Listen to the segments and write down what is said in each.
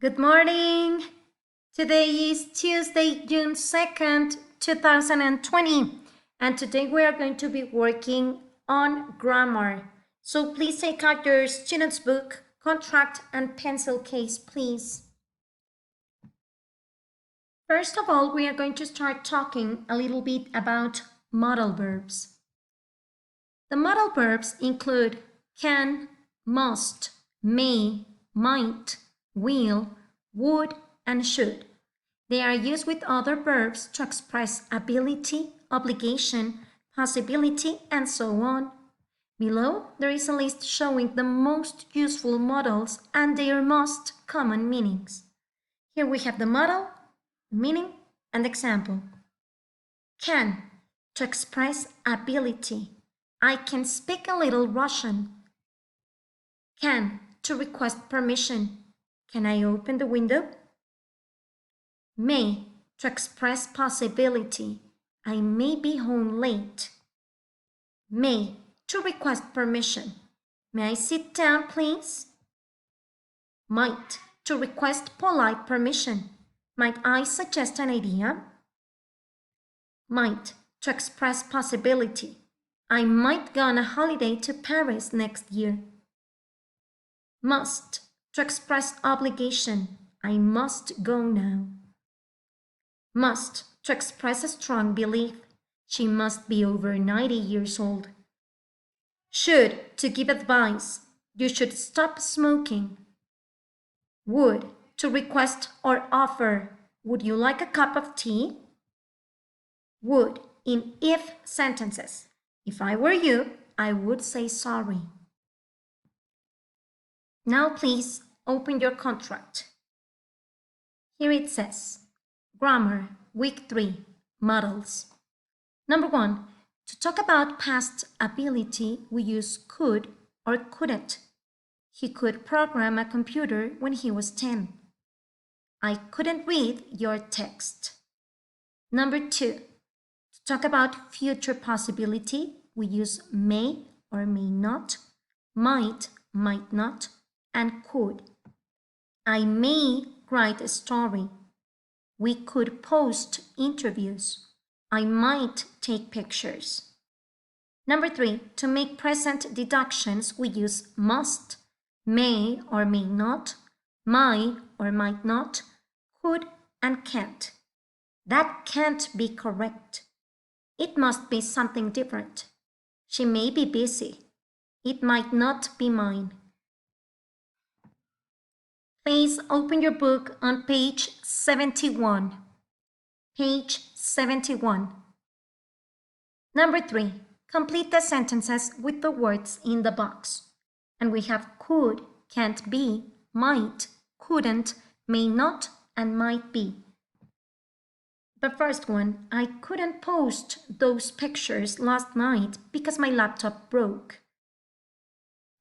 Good morning. Today is Tuesday, June 2nd, 2020, and today we are going to be working on grammar. So please take out your student's book, contract, and pencil case, please. First of all, we are going to start talking a little bit about modal verbs. The modal verbs include can, must, may, might, will, would, and should. They are used with other verbs to express ability, obligation, possibility, and so on. Below, there is a list showing the most useful modals and their most common meanings. Here we have the modal, meaning, and example. Can, to express ability. I can speak a little Russian. Can, to request permission. Can I open the window? May, to express possibility. I may be home late. May, to request permission. May I sit down, please? Might, to request polite permission. Might I suggest an idea? Might, to express possibility. I might go on a holiday to Paris next year. Must, to express obligation. I must go now. Must, to express a strong belief. She must be over 90 years old. Should, to give advice. You should stop smoking. Would, to request or offer. Would you like a cup of tea? Would, in if sentences. If I were you, I would say sorry. Now please open your contract. Here it says, Grammar, Week 3, Modals. Number 1, to talk about past ability, we use could or couldn't. He could program a computer when he was 10. I couldn't read your text. Number 2, to talk about future possibility, we use may or may not, might, might not, and could. I may write a story. We could post interviews. I might take pictures. Number 3, to make present deductions, we use must, may or may not, might or might not, could and can't. That can't be correct. It must be something different. She may be busy. It might not be mine. Please open your book on page 71. Page 71. Number 3, complete the sentences with the words in the box. And we have could, can't be, might, couldn't, may not, and might be. The first one, I couldn't post those pictures last night because my laptop broke.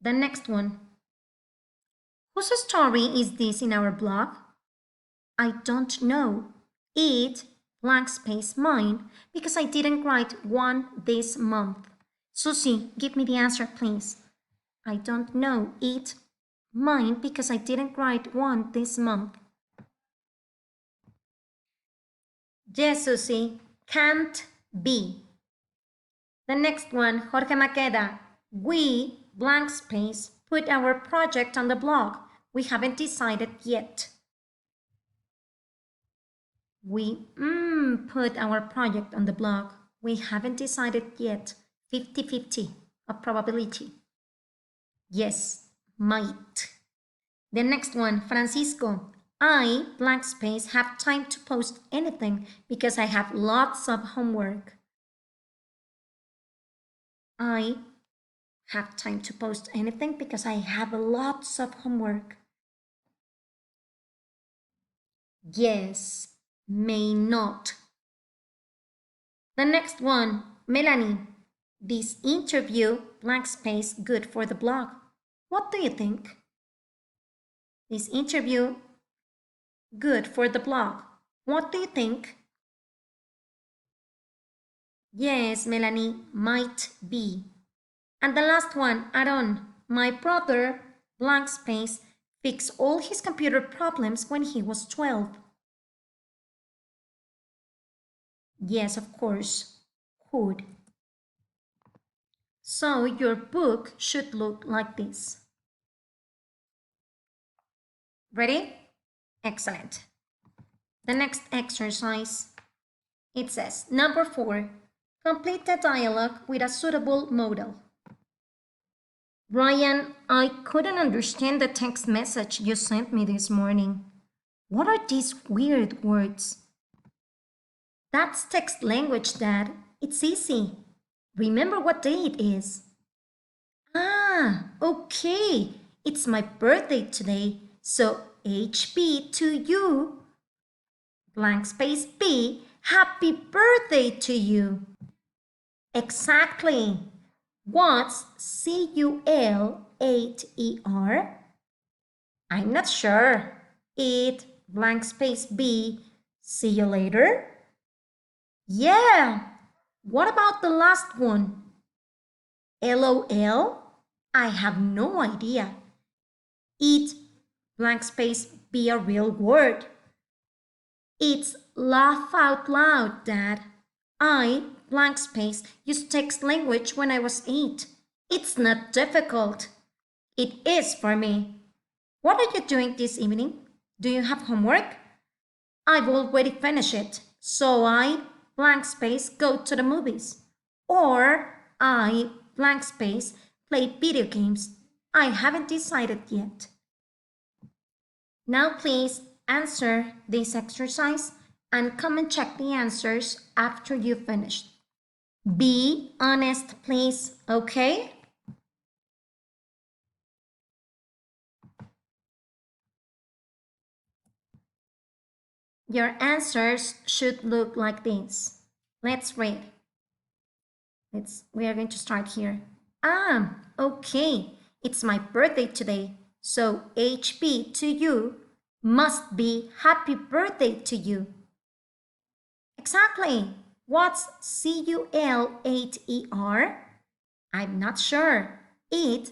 The next one, whose story is this in our blog? I don't know. It, blank space, mine, because I didn't write one this month. Susie, give me the answer, please. I don't know. It, mine, because I didn't write one this month. Yes, Susie, can't be. The next one, Jorge Maqueda. We, blank space, put our project on the blog. We haven't decided yet. We put our project on the blog. We haven't decided yet. 50-50 of probability. Yes, might. The next one, Francisco. I, blank space, have time to post anything because I have lots of homework. I have time to post anything because I have lots of homework. Yes, may not. The next one, Melanie. This interview, blank space, good for the blog. What do you think? This interview, good for the blog. What do you think? Yes, Melanie, might be. And the last one, Aaron. My brother, blank space, fix all his computer problems when he was 12. Yes, of course, could. So your book should look like this. Ready? Excellent. The next exercise, it says, number 4, complete the dialogue with a suitable modal. Ryan, I couldn't understand the text message you sent me this morning. What are these weird words? That's text language, Dad. It's easy. Remember what day it is. Ah, okay. It's my birthday today, so HB to you. Blank space B, happy birthday to you. Exactly. What's CUL8ER? I'm not sure. It blank space B, see you later? Yeah. What about the last one? LOL? I have no idea. It blank space be a real word. It's laugh out loud, Dad. I blank space used text language when I was 8. It's not difficult. It is for me. What are you doing this evening? Do you have homework? I've already finished it, so I blank space go to the movies. Or I blank space play video games. I haven't decided yet. Now please answer this exercise and come and check the answers after you've finished. Be honest, please, okay? Your answers should look like this. Let's read. We are going to start here. Okay. It's my birthday today, so HB to you must be happy birthday to you. Exactly. What's CUL8ER? I'm not sure. It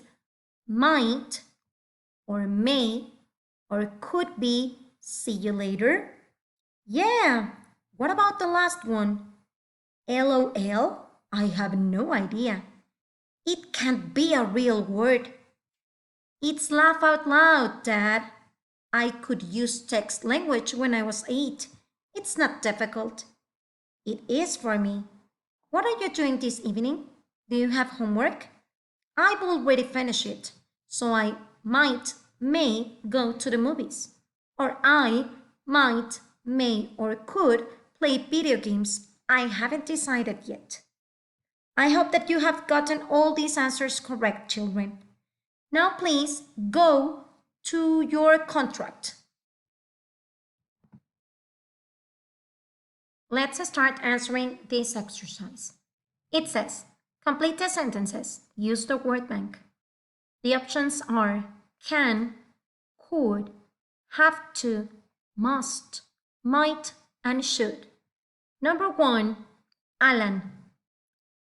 might or may or could be see you later. Yeah. What about the last one? LOL? I have no idea. It can't be a real word. It's laugh out loud, Dad. I could use text language when I was 8. It's not difficult. It is for me. What are you doing this evening? Do you have homework? I've already finished it, so I may go to the movies. Or I may, or could play video games. I haven't decided yet. I hope that you have gotten all these answers correct, children. Now please go to your contract. Let's start answering this exercise. It says, complete the sentences. Use the word bank. The options are can, could, have to, must, might, and should. Number 1, Alan.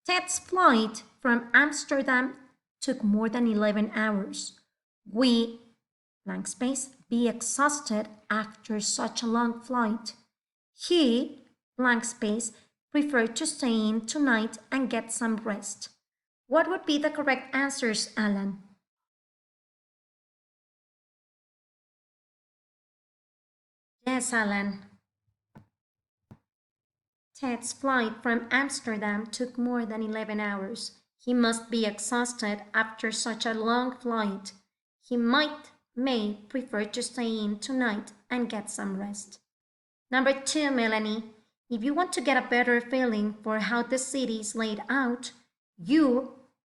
Ted's flight from Amsterdam took more than 11 hours. We, blank space, be exhausted after such a long flight. He, blank space, preferred to stay in tonight and get some rest. What would be the correct answers, Alan? Yes, Alan. Ted's flight from Amsterdam took more than 11 hours. He must be exhausted after such a long flight. He may prefer to stay in tonight and get some rest. Number 2, Melanie. If you want to get a better feeling for how the city is laid out, you,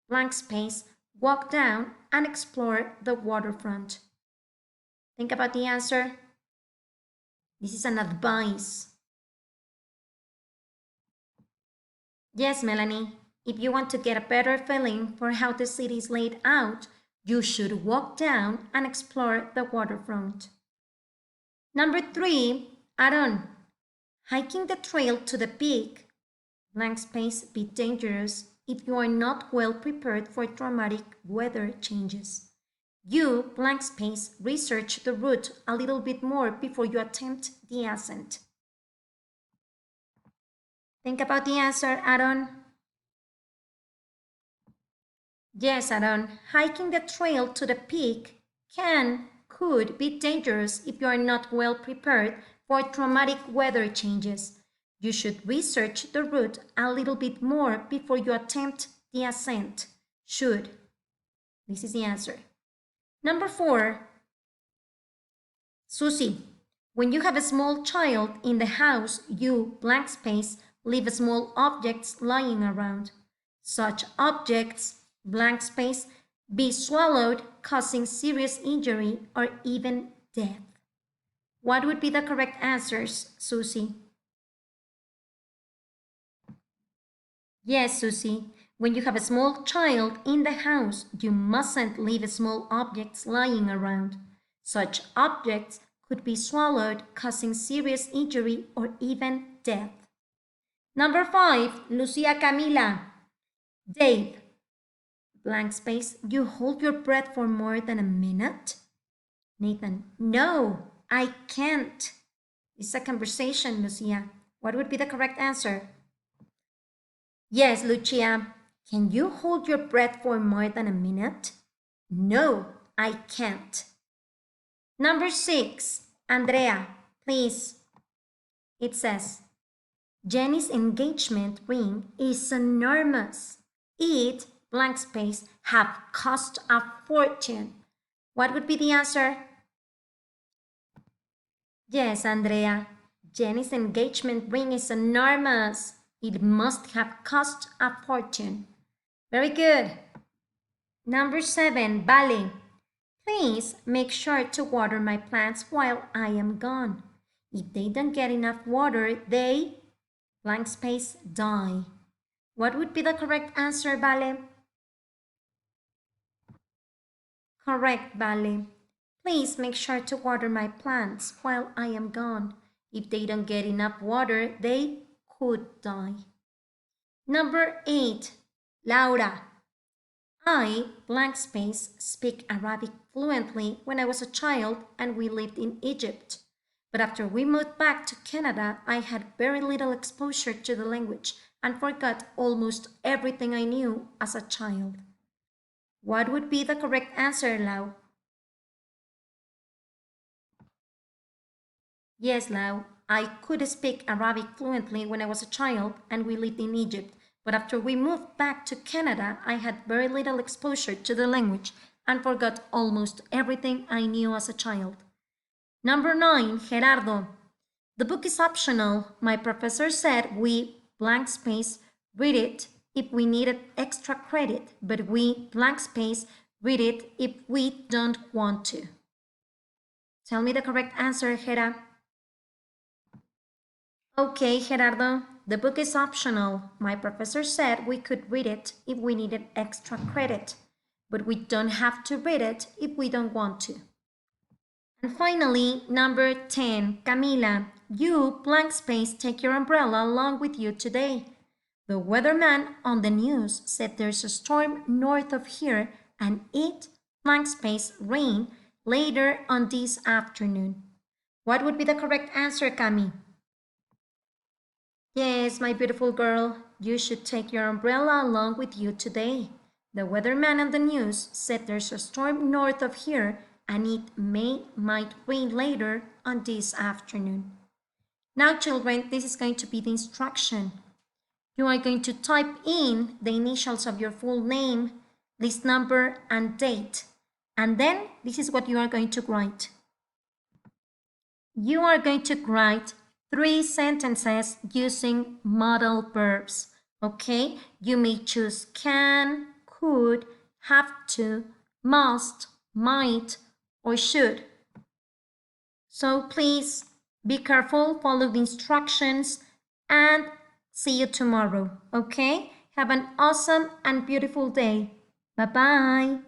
blank space, walk down and explore the waterfront. Think about the answer. This is an advice. Yes, Melanie. If you want to get a better feeling for how the city is laid out, you should walk down and explore the waterfront. Number 3, Aaron. Hiking the trail to the peak, blank space, be dangerous if you are not well prepared for dramatic weather changes. You, blank space, research the route a little bit more before you attempt the ascent. Think about the answer, Aaron. Yes, Aaron, hiking the trail to the peak could be dangerous if you are not well prepared for traumatic weather changes. You should research the route a little bit more before you attempt the ascent. Should. This is the answer. Number 4, Susie. When you have a small child in the house, you, blank space, leave small objects lying around. Such objects, blank space, be swallowed, causing serious injury or even death. What would be the correct answers, Susie? Yes, Susie. When you have a small child in the house, you mustn't leave small objects lying around. Such objects could be swallowed, causing serious injury or even death. Number 5, Lucia Camila. Dave, blank space, you hold your breath for more than a minute? Nathan, no, I can't. It's a conversation, Lucia. What would be the correct answer? Yes, Lucia. Can you hold your breath for more than a minute? No, I can't. Number 6, Andrea, please. It says, Jenny's engagement ring is enormous. It, blank space, have cost a fortune. What would be the answer? Yes, Andrea. Jenny's engagement ring is enormous. It must have cost a fortune. Very good. Number 7, Vale. Please make sure to water my plants while I am gone. If they don't get enough water, they, blank space, die. What would be the correct answer, Vale? Correct, Vale. Please make sure to water my plants while I am gone. If they don't get enough water, they could die. Number 8, Laura. I, blank space, speak Arabic fluently when I was a child and we lived in Egypt. But after we moved back to Canada, I had very little exposure to the language and forgot almost everything I knew as a child. What would be the correct answer, Lau? Yes, Lau. I could speak Arabic fluently when I was a child and we lived in Egypt. But after we moved back to Canada, I had very little exposure to the language and forgot almost everything I knew as a child. Number 9, Gerardo. The book is optional. My professor said we, blank space, read it if we needed extra credit, but we, blank space, read it if we don't want to. Tell me the correct answer, Gera. Okay, Gerardo. The book is optional. My professor said we could read it if we needed extra credit, but we don't have to read it if we don't want to. And finally, number 10, Camila, you, blank space, take your umbrella along with you today. The weatherman on the news said there's a storm north of here and it, blank space, rain later on this afternoon. What would be the correct answer, Cami? Yes, my beautiful girl, you should take your umbrella along with you today. The weatherman on the news said there's a storm north of here and it might rain later on this afternoon. Now, children, this is going to be the instruction. You are going to type in the initials of your full name, list number, and date. And then this is what you are going to write. You are going to write 3 sentences using modal verbs, okay? You may choose can, could, have to, must, might, or should. So please be careful, follow the instructions, and see you tomorrow, okay? Have an awesome and beautiful day. Bye-bye.